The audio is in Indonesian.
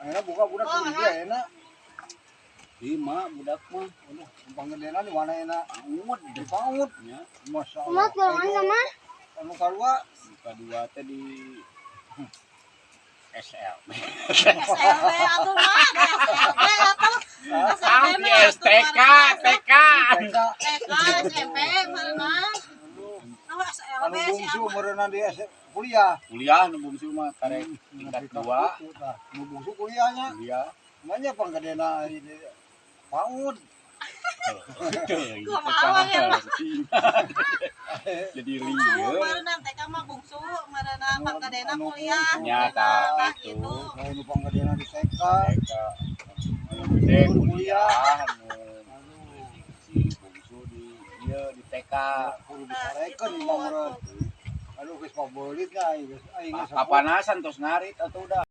Akhirnya buka-buka kuliah enak. Lima budak mah. Aduh, panggedena di mana enak? Paut Di paut. nya. Masya Cuma Allah. pulang sama Anu kalua. Kedua teh di SL. SLB atuh mah, SLB atuh. Di STK, TK. TK, SMP mana? Nah, SLB Anu sih bungsu apa? meureunan di kuliah. Kuliah nu bungsu mah karek tingkat 2. Anu bungsu kuliahnya. Kuliah. Makanya panggedena di paut. Kumaha ya? Jadi Bungsu lieur. meureunna TK mah bungsu, meureunna panggadena kuliah. Nyata Nah, gitu. gitu. Mau nu panggedena di TK. TK. Gede kuliah si bungsu di ieu di TK. Kudu disarekeun mah meureun. Aduh geus pabelit nya geus aing geus Kapanasan tos ngarit atuh udah.